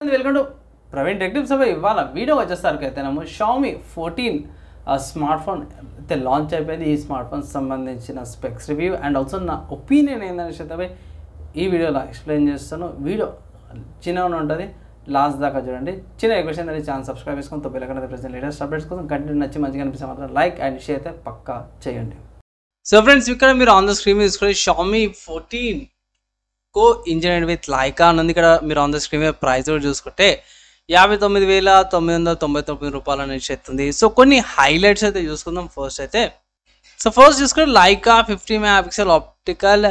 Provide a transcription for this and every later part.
Welcome to Praveen tech tips. ఇవాళ video వచ్చేసరికి అయితేనేమో షామీ 14 స్మార్ట్ ఫోన్ అయితే లాంచ్ అయిపోయింది. ఈ స్మార్ట్ ఫోన్ సంబంధించిన స్పెక్స్ రివ్యూ అండ్ ఆల్సో నా ఒపీనియన్ ఏంటనేసి అయితే ఈ వీడియోలో ఎక్స్ప్లెయిన్ చేస్తాను. వీడియో చిన్నగా ఉంటుంది, లాస్ట్ దాకా చూడండి. చిన్న రిక్వెస్ట్ ఏంటంటే ఛానల్ సబ్స్క్రైబ్ చేసుకొని తొమ్మిది ప్రెసెంట్ లేటెస్ట్ అప్డేట్స్ కోసం కంటెంట్ నచ్చి మంచిగా అనిపిస్తే మాత్రం లైక్ అండ్ షేర్ అయితే పక్కా చేయండి. సో ఫ్రెండ్స్, ఇక్కడ మీరు ఆన్ ద స్క్రీన్ తీసుకొని షామీ 14 ఇంజనీర్డ్ విత్ లైకా అని ఉంది. ఇక్కడ మీరు ఆన్ ద స్క్రీన్ మీద ప్రైస్ కూడా చూసుకుంటే 59,999 రూపాయలు అనేసి అవుతుంది. సో కొన్ని హైలైట్స్ అయితే చూసుకుందాం. ఫస్ట్ చూసుకుంటే Leica 50 megapixel optical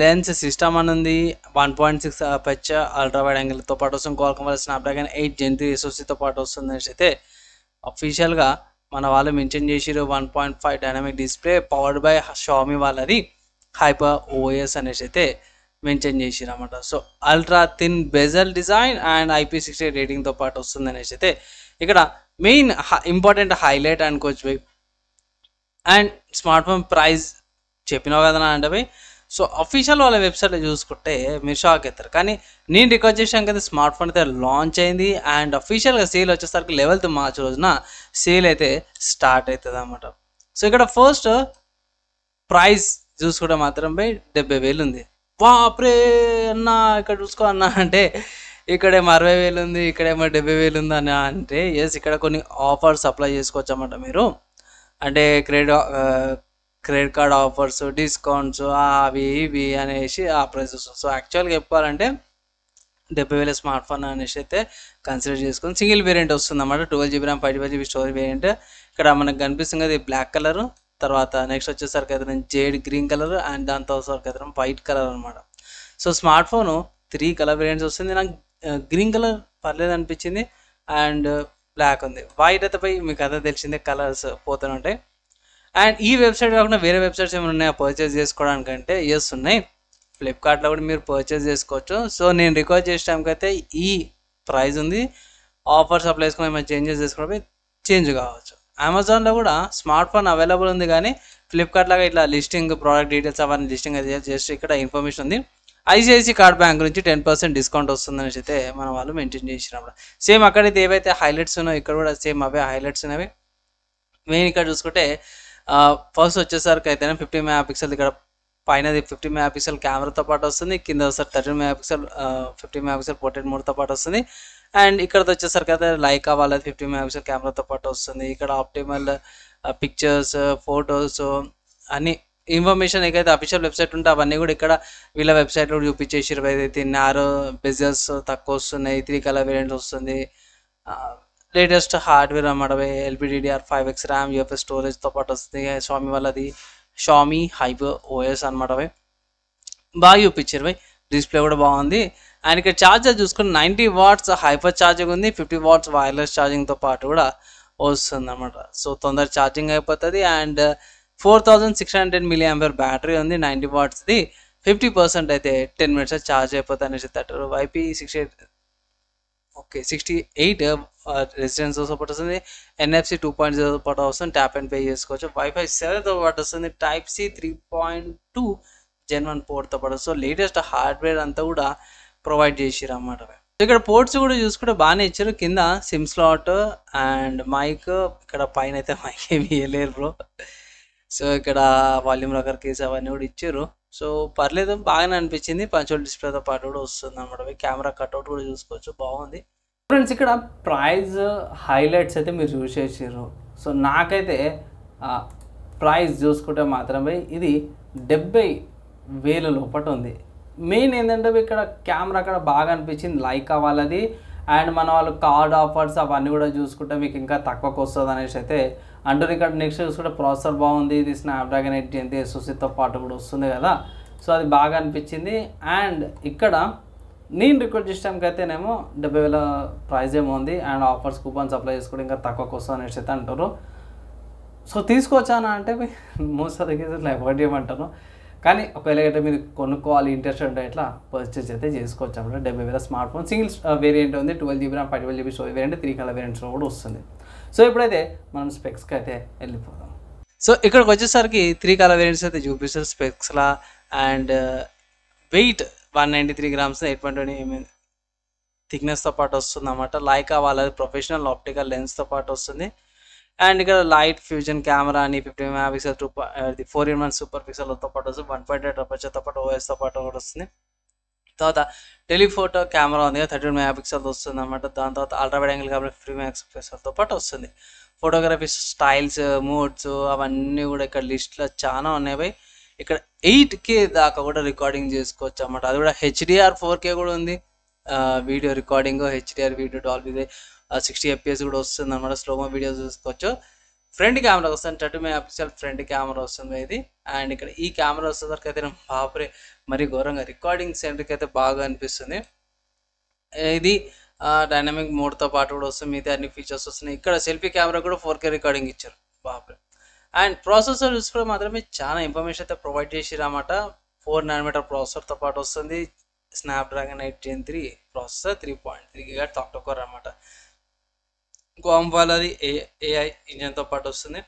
lens system అని ఉంది. 1.6 అపర్చర్ అల్ట్రా వైడ్ యాంగిల్తో పాటు వస్తుంది. క్వాల్కమ్ స్నాప్డ్రాగన్ 8 Gen 3 SoCతో పాటు వస్తుంది అనేసి అయితే అఫీషియల్గా మన వాళ్ళు మెన్షన్ చేసిరు. 1.5 dynamic display powered by Xiaomi వాళ్ళది హైపర్ ఓఎస్ అనేసి అయితే మెన్షన్ చేసిరు అన్నమాట. So ultra thin bezel design and IP68 రేటింగ్తో పాటు వస్తుంది అనేసి అయితే ఇక్కడ మెయిన్ ఇంపార్టెంట్ హైలైట్ అనుకోవచ్చు. అండ్ స్మార్ట్ ఫోన్ ప్రైస్ చెప్పినావు కదా అంటే భయ్, సో అఫీషియల్ వాళ్ళ వెబ్సైట్లో చూసుకుంటే మీరు షాక్ అవుతారు. కానీ నేను రికార్డ్ చేసాను కదా, స్మార్ట్ ఫోన్ అయితే లాంచ్ అయింది అండ్ అఫీషియల్గా సేల్ వచ్చేసరికి 11th మార్చ్ రోజున సేల్ అయితే స్టార్ట్ అవుతుంది అన్నమాట. సో ఇక్కడ ఫస్ట్ ప్రైస్ చూసుకుంటే మాత్రం భయ్ 70,000 ఉంది. బాప్రే అన్న ఇక్కడ చూసుకో అన్న అంటే ఇక్కడేమో 60,000 ఉంది, ఇక్కడేమో 70,000 ఉంది అని అంటే ఎస్, ఇక్కడ కొన్ని ఆఫర్స్ అప్లై చేసుకోవచ్చు అన్నమాట మీరు. అంటే క్రెడిట్ కార్డ్ ఆఫర్స్, డిస్కౌంట్స్ అవి ఇవి అనేసి ఆ ప్రైసెస్. సో యాక్చువల్గా చెప్పుకోవాలంటే 70,000 స్మార్ట్ ఫోన్ అనేసి అయితే కన్సిడర్ చేసుకొని సింగిల్ వేరియంట్ వస్తుంది అన్నమాట. 12GB RAM 512GB storage variant. ఇక్కడ మనకు కనిపిస్తుంది అది బ్లాక్ కలర్. తర్వాత నెక్స్ట్ వచ్చేసరికి అయితే జేడ్ గ్రీన్ కలర్ అండ్ దాంతో సరికి అయితే వైట్ కలర్ అనమాట. So smart phone 3 colour variants వస్తుంది. నాకు గ్రీన్ కలర్ పర్లేదు అనిపించింది అండ్ బ్లాక్ ఉంది. వైట్ అయితే పోయి మీకు అదే తెలిసిందే, కలర్స్ పోతూనే ఉంటాయి. అండ్ ఈ వెబ్సైట్ కాకుండా వేరే వెబ్సైట్స్ ఏమైనా ఉన్నాయా పర్చేస్ చేసుకోవడానికంటే ఎస్ ఉన్నాయి. ఫ్లిప్కార్ట్లో కూడా మీరు పర్చేస్ చేసుకోవచ్చు. సో నేను రికార్డ్ చేసే టైంకి అయితే ఈ ప్రైస్ ఉంది. ఆఫర్స్ అప్లై చేసుకుని ఏమైనా చేంజెస్ చేసుకోవడం చేంజ్ కావచ్చు. అమెజాన్లో కూడా స్మార్ట్ ఫోన్ అవైలబుల్ ఉంది, కానీ ఫ్లిప్కార్ట్ లాగా ఇట్లా లిస్టింగ్ ప్రోడక్ట్ డీటెయిల్స్ అవన్నీ లిస్టింగ్ అయితే జస్ట్ ఇక్కడ ఇన్ఫర్మేషన్ ఉంది. ICICI కార్డ్ బ్యాంక్ నుంచి 10% డిస్కౌంట్ వస్తుందని అయితే మన వాళ్ళు మెన్షన్ చేసినప్పుడు సేమ్ అక్కడైతే ఏవైతే హైలైట్స్ ఉన్నాయో ఇక్కడ కూడా సేమ్ అవే హైలైట్స్ ఉన్నవి. మెయిన్ ఇక్కడ చూసుకుంటే ఫస్ట్ వచ్చేసరికి అయితే 50 మెగాపిక్సెల్ ఇక్కడ పైన 50 మెగాపిక్సెల్ కెమెరాతో పాటు వస్తుంది. కింద వస్తారు 13 మెగాపిక్సెల్ 50 మెగాపిక్సెల్ పోర్ట్రేట్ మోడ్తో పాటు వస్తుంది. అండ్ ఇక్కడతో వచ్చేసరికి అయితే లైకా వాళ్ళది 50 మెగాపిక్సెల్ కెమెరాతో పాటు వస్తుంది. ఇక్కడ ఆప్టిమల్ పిక్చర్స్, ఫొటోస్ అన్ని ఇన్ఫర్మేషన్ ఏదైతే అఫీషియల్ వెబ్సైట్ ఉంటే అవన్నీ కూడా ఇక్కడ వీళ్ళ వెబ్సైట్లో కూడా చూపించేసి 20 నారో బెజల్స్ తక్కువ వస్తున్నాయి. 3 కలర్ వేరియంట్స్ వస్తుంది. లేటెస్ట్ హార్డ్వేర్ అన్నమాట. LPDDR5X RAM UFS స్టోరేజ్తో పాటు వస్తుంది. షామీ వాళ్ళది షామీ హైపర్ ఓఎస్ అనమాట. బాగా చూపించారు భయ్, డిస్ప్లే కూడా బాగుంది. అండ్ ఇక్కడ ఛార్జర్ చూసుకుని 90 వాట్స్ హైపర్ ఛార్జింగ్ ఉంది. 50 వాట్స్ వైర్లెస్ ఛార్జింగ్తో పాటు కూడా వస్తుంది అనమాట. సో తొందర ఛార్జింగ్ అయిపోతుంది. అండ్ 4600 mAh బ్యాటరీ ఉంది. 90 వాట్స్ది 50% అయితే 10 minutes ఛార్జ్ అయిపోతుంది అనేసి అంటారు. IP68 రెసిడెన్స్ సపోర్ట్ వస్తుంది. NFC 2.0 పాటు వస్తుంది. ట్యాప్ అండ్ పే చేసుకోవచ్చు. Wi-Fi 7తో పాటు వస్తుంది. Type-C 3.2 Gen 1 పోర్ట్తో పాటు. సో లేటెస్ట్ హార్డ్వేర్ అంతా కూడా ప్రొవైడ్ చేసిరు అన్నమాట. ఇక్కడ పోర్ట్స్ కూడా చూసుకుంటే బాగానే ఇచ్చారు. కింద సిమ్ స్లాట్ అండ్ మైక్, ఇక్కడ పైన అయితే మైక్ ఏమి ఇవ్వలేరు బ్రో. సో ఇక్కడ వాల్యూమ్ రాకర్ కేస్ అవన్నీ కూడా ఇచ్చారు. సో పర్లేదు, బాగానే అనిపించింది. పంచువల్ డిస్ప్లేతో పాటు కూడా వస్తుంది అన్నమాట. కెమెరా కట్అవుట్ కూడా చూసుకోవచ్చు, బాగుంది. ఫ్రెండ్స్, ఇక్కడ ప్రైస్ హైలైట్స్ అయితే మీరు చూసేసారు. సో నాకైతే ప్రైస్ చూసుకుంటే మాత్రమే ఇది 70,000 లోపల ఉంది. మెయిన్ ఏంటంటే ఇక్కడ కెమెరా అక్కడ బాగా అనిపించింది లైకా వాళ్ళది. అండ్ మన వాళ్ళు కార్డ్ ఆఫర్స్ అవన్నీ కూడా చూసుకుంటే మీకు ఇంకా తక్కువకు వస్తుంది అనేసి అయితే అంటారు. ఇక్కడ నెక్స్ట్ చూసుకుంటే ప్రాసెసర్ బాగుంది. ఇది స్నాప్డ్రాగన్ 8 Gen 3 SoCతో పాటు కూడా వస్తుంది కదా. సో అది బాగా అనిపించింది. అండ్ ఇక్కడ నేను రికార్డ్ చేసే టైంకి అయితేనేమో 70,000 ప్రైస్ ఏమో ఉంది. అండ్ ఆఫర్స్ కూపన్స్ అప్లై చేసుకుంటే ఇంకా తక్కువకు వస్తుంది అనేసి అయితే అంటారు. సో తీసుకొచ్చానా అంటే most of the cases avoid చేయమంటాను. కానీ ఒకవేళ అయితే మీరు కొనుక్కోవాలి ఇంట్రెస్ట్ ఉంటే ఇట్లా పర్చేస్ అయితే చేసుకోవచ్చు అన్నమాట. 70,000 స్మార్ట్ ఫోన్ సింగిల్ వేరియంట్ ఉంది. 12GB RAM 512GB storage variant 3 colour వేరియంట్స్లో కూడా వస్తుంది. సో ఇప్పుడైతే మనం స్పెక్స్కి అయితే వెళ్ళిపోదాం. సో ఇక్కడికి వచ్చేసరికి 3 కలర్ వేరియంట్స్ అయితే చూపిస్తారు స్పెక్స్లా. అండ్ వెయిట్ 193 grams 8.20 mm థిక్నెస్తో పాటు వస్తుంది అన్నమాట. లైకా వాళ్ళది ప్రొఫెషనల్ ఆప్టికల్ లెన్స్తో పాటు వస్తుంది. అండ్ ఇక్కడ లైట్ ఫ్యూజన్ కెమెరా అని 50 మెగా పిక్సెల్ 4:1 సూపర్ పిక్సెల్తో పాటు వస్తుంది. 1.8 అపర్చర్తో పాటు ఓఎస్తో పాటు కూడా వస్తుంది. తర్వాత టెలిఫోటో కెమెరా ఉంది 32 మెగా పిక్సెల్తో వస్తుంది అన్నమాట. దాని తర్వాత ultra wide angle camera 50 mega పిక్సెల్తో పాటు వస్తుంది. ఫోటోగ్రఫీ స్టైల్స్, మూడ్స్ అవన్నీ కూడా ఇక్కడ లిస్ట్లో చాలా ఉన్నాయి. ఇక్కడ 8K దాకా కూడా రికార్డింగ్ చేసుకోవచ్చు అన్నమాట. అది కూడా హెచ్డిఆర్ 4K కూడా ఉంది. Video recording HDR video Dolby 60 FPS కూడా వస్తుంది అన్నమాట. స్లోమో వీడియో చూసుకోవచ్చు. ఫ్రంట్ కెమెరా వస్తుంది 30 మెగా పిక్సెల్ ఫ్రంట్ కెమెరా వస్తుంది ఇది. అండ్ ఇక్కడ ఈ కెమెరా వచ్చేసరికి అయితే బాపురే మరి ఘోరంగా రికార్డింగ్ సెంటర్కి అయితే బాగా అనిపిస్తుంది. ఇది డైనమిక్ మోడ్తో పాటు కూడా వస్తుంది. మిగతా అన్ని ఫీచర్స్ వస్తున్నాయి. ఇక్కడ సెల్ఫీ కెమెరా కూడా 4K రికార్డింగ్ ఇచ్చారు బాపురే. అండ్ ప్రాసెసర్ చూసుకుంటే మాత్రమే చాలా ఇన్ఫర్మేషన్ అయితే ప్రొవైడ్ చేసిరన్నమాట. 4nm ప్రాసెసర్తో పాటు వస్తుంది. Snapdragon 8 Gen 3 processor 3.3 GHz octa core అన్నమాట. క్వాల్కామ్ వాళ్ళది AI ఇంజన్తో పాటు వస్తుంది.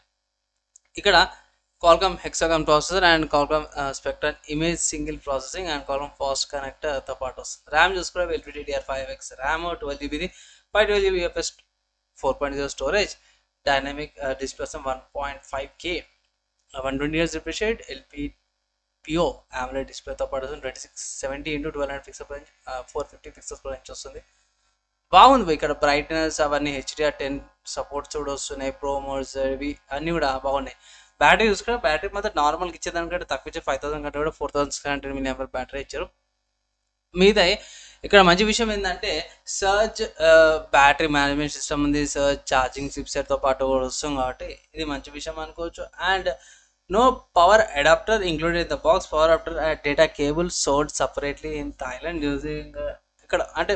ఇక్కడ Qualcomm Hexagon processor and Qualcomm Spectrum image single processing and Qualcomm fast కనెక్టర్తో పాటు వస్తుంది. ర్యామ్ చూసుకుంటే LPDDR5X RAM 12GB 512GB UFS 4.0 storage dynamic display 1.5K 120Hz refresh rate LPPO AMOLED డిస్ప్లేతో పాటు 2670x1200 పిక్సెల్ 450 పిక్సెల్స్ నుంచి వస్తుంది. బాగుంది. ఇక్కడ బ్రైట్నెస్ అవన్నీ HDR10 సపోర్ట్స్ కూడా వస్తున్నాయి. ప్రో మోడ్స్ ఇవి అన్నీ కూడా బాగున్నాయి. బ్యాటరీ చూసుకుంటే బ్యాటరీ మాత్రం నార్మల్గా ఇచ్చేదానికంటే తక్కువ ఇచ్చే 5000 కంటే కూడా 4600 mAh బ్యాటరీ ఇచ్చారు. మీద ఇక్కడ మంచి విషయం ఏంటంటే సర్జ్ బ్యాటరీ మేనేజ్మెంట్ సిస్టమ్ ఉంది. సర్జ్ ఛార్జింగ్ చిప్సెట్తో పాటు కూడా వస్తుంది కాబట్టి ఇది మంచి విషయం అనుకోవచ్చు. And no power adapter included in the box. Power adapter data cable sold separately in Thailand using ఇక్కడ అంటే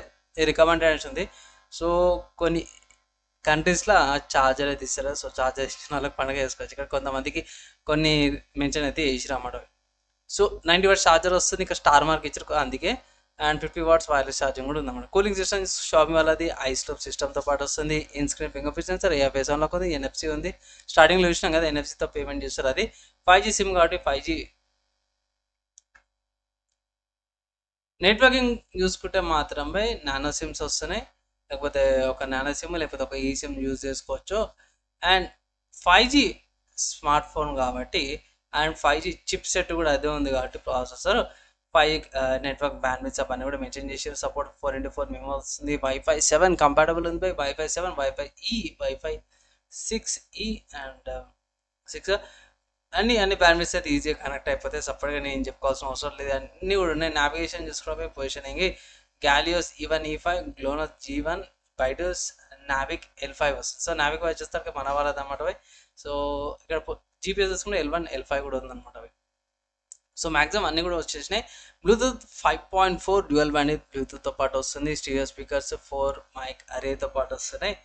రికమెండేషన్ ఉంది. సో కొన్ని కంట్రీస్లో ఛార్జర్ అయితే ఇస్తారు. సో ఛార్జర్ ఇచ్చిన వాళ్ళకి పండుగ చేసుకోవచ్చు. ఇక్కడ కొంతమందికి కొన్ని మెన్షన్ అయితే వేసిరు అన్నమాట. సో 90 watts ఛార్జర్ వస్తుంది. ఇక్కడ స్టార్ మార్క్ ఇచ్చారు అందుకే. అండ్ 50 watts వైర్లెస్ ఛార్జింగ్ కూడా ఉందన్నమాట. కూలింగ్ సిస్టమ్ షామీ వాళ్ళది ఐస్టోప్ సిస్టమ్తో పాటు వస్తుంది. In screen finger print sensor face unlock ఉంది. NFC ఉంది. స్టార్టింగ్లో చూసినాం కదా NFCతో పేమెంట్ చేస్తారు. అది 5G సిమ్ కాబట్టి 5G నెట్వర్కింగ్ చూసుకుంటే మాత్రమే నానో సిమ్స్ వస్తున్నాయి. లేకపోతే ఒక నానో సిమ్ లేకపోతే ఒక ఈ సిమ్ యూజ్ చేసుకోవచ్చు. అండ్ 5G స్మార్ట్ ఫోన్ కాబట్టి అండ్ 5G చిప్ సెట్ కూడా అదే ఉంది కాబట్టి ప్రాసెసర్ 5 నెట్వర్క్ బ్యాండ్విడ్త్ అవన్నీ కూడా మెన్షన్ చేసి సపోర్ట్ 4x4 మెమో వస్తుంది. Wi-Fi 7 కంపాటబుల్ ఉంది. Wi-Fi 7 Wi-Fi E Wi-Fi 6E and 6 అన్ని బ్యాండ్విడ్త్స్ అయితే ఈజీగా కనెక్ట్ అయిపోతే సపరేట్గా నేను చెప్పుకోవాల్సిన అవసరం లేదు. అన్నీ కూడా ఉన్నాయి. నావిగేషన్ చూసుకోవడమే positioning Galileo E1 E5 GLONASS G1 BeiDou NavIC L5 వస్తుంది. సో నావిక్ వచ్చేసరికి మన వాళ్ళది అనమాట. సో ఇక్కడ GPS చూసుకుంటే L1 L5 కూడా ఉందన్నమాట. సో మ్యాక్సిమం అన్నీ కూడా వచ్చేసినాయి. బ్లూటూత్ 5.4 డ్యూయల్ బ్యాండ్ బ్లూటూత్తో పాటు వస్తుంది. స్టీరియో స్పీకర్స్ 4 మైక్ అరేతో పాటు వస్తున్నాయి.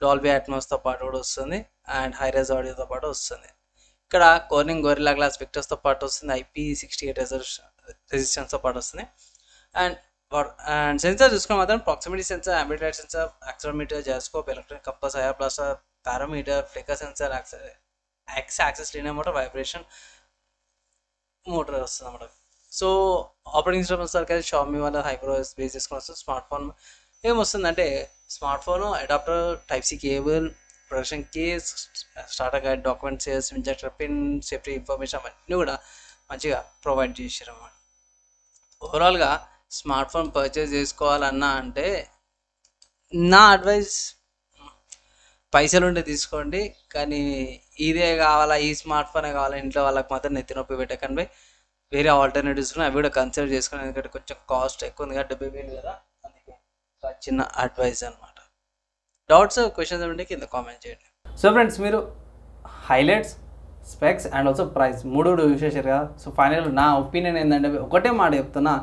డాల్బీ అట్మాస్తో పాటు కూడా వస్తుంది. అండ్ హైరైజ్ ఆడియోతో పాటు వస్తుంది. ఇక్కడ కోర్నింగ్ గొరిల్లా గ్లాస్ విక్టర్స్తో పాటు వస్తుంది. IP68 రెసిస్టెన్స్తో పాటు వస్తుంది. అండ్ సెన్సార్ చూసుకుని మాత్రం proximity sensor, ambient sensor, accelerometer, gyroscope, electronic compass, IR blaster, parameter, flicker sensor, axis linear motor, vibration motor వస్తుంది అన్నమాట. సో ఆపరేటింగ్ సిస్టమ్ వచ్చేసరికి అయితే షామీ వాళ్ళ హైపర్ఓఎస్ బేస్ చేసుకుని వస్తుంది. స్మార్ట్ ఫోన్ ఏమొస్తుందంటే smart phone adapter type C cable, protection case, starter guide, document sales, injector pin, safety information అవన్నీ కూడా మంచిగా ప్రొవైడ్ చేశారు అన్నమాట. ఓవరాల్గా స్మార్ట్ ఫోన్ పర్చేస్ చేసుకోవాలన్నా అంటే నా అడ్వైస్ పైసలు ఉంటే తీసుకోండి. కానీ ఇదే కావాలా ఈ స్మార్ట్ ఫోనే కావాలా ఇంట్లో వాళ్ళకి మాత్రం నెత్తి నొప్పి పెట్టకండి. వేరే ఆల్టర్నేటివ్స్ ఉన్నాయి అవి కూడా కన్సిడర్ చేసుకోండి. ఎందుకంటే కొంచెం కాస్ట్ ఎక్కువ ఉంది కదా 70,000 కదా. అందుకే చిన్న అడ్వైస్ అనమాట. డౌట్స్ క్వశ్చన్స్ ఉంటే కింద కామెంట్ చేయండి. సో ఫ్రెండ్స్ మీరు highlights, specs and also price మూడు యూజ్ చేశారు కదా. సో ఫైనల్ నా ఒపీనియన్ ఏంటంటే ఒకటే మాట చెప్తున్నా,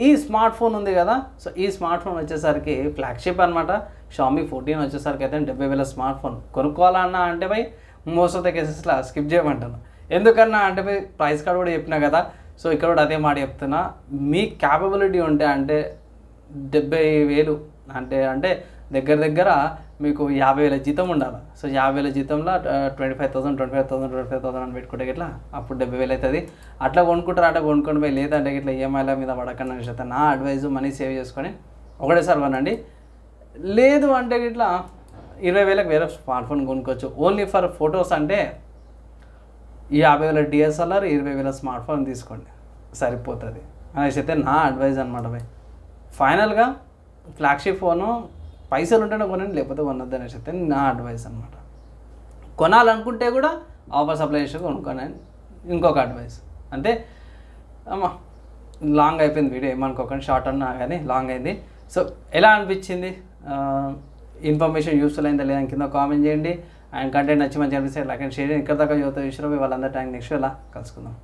ఈ స్మార్ట్ ఫోన్ ఉంది కదా. సో ఈ స్మార్ట్ ఫోన్ వచ్చేసరికి ఫ్లాగ్షిప్ అనమాట. షామీ 14 వచ్చేసరికి అయితే 70,000 స్మార్ట్ ఫోన్ కొనుక్కోవాలన్నా అంటే బై మోస్ట్ ఆఫ్ ద కేసెస్లో స్కిప్ చేయమంటాను. ఎందుకన్నా అంటే బై ప్రైస్ కార్డ్ కూడా చెప్పినా కదా. సో ఇక్కడ కూడా అదే మాట చెప్తున్నా, మీ క్యాపబిలిటీ ఉంటే అంటే 70,000 అంటే దగ్గర మీకు 50,000 జీతం ఉండాలి. సో 50,000 జీతంలో 25,000 అని పెట్టుకుంటే ఇట్లా అప్పుడు 70,000 అవుతుంది. అట్లా కొనుక్కుంటారు, అట్లా కొనుక్కొని పోయి లేదంటే ఇట్లా ఈఎంఐల మీద పడకండి అని చెప్తాను. నా అడ్వైజ్ మనీ సేవ్ చేసుకొని ఒకటేసారి కొనండి. లేదు అంటే ఇట్లా 20,000కి వేరే స్మార్ట్ ఫోన్ కొనుక్కోవచ్చు. ఓన్లీ ఫర్ ఫొటోస్ అంటే 50,000 డిఎస్ఎల్ఆర్ 20,000 స్మార్ట్ ఫోన్ తీసుకోండి సరిపోతుంది అనేసి అయితే నా అడ్వైజ్ అనమాట భయ్. ఫైనల్గా ఫ్లాగ్షిప్ ఫోను పైసలు ఉంటేనే కొనండి, లేకపోతే కొనొద్దు అనేసి అయితే నా అడ్వైజ్ అనమాట. కొనాలనుకుంటే కూడా ఆఫర్ సప్లై చేసి కొనుక్కోండి ఇంకొక అడ్వైస్. అంతే అమ్మా, లాంగ్ అయిపోయింది వీడియో, ఏమనుకోకండి, షార్ట్ అన్నా కానీ లాంగ్ అయింది. సో ఎలా అనిపించింది, ఇన్ఫర్మేషన్ యూస్ఫుల్ అయిందా లేదా కింద కామెంట్ చేయండి. అండ్ కంటెంట్ నచ్చి మంచిగా అనిపిస్తే లైక్ అండ్ షేర్ చేయండి. ఇక్కడ దాకా యువత విషయంలో వాళ్ళందరూ టైం నెక్స్ట్ ఎలా కలుసుకుందాం.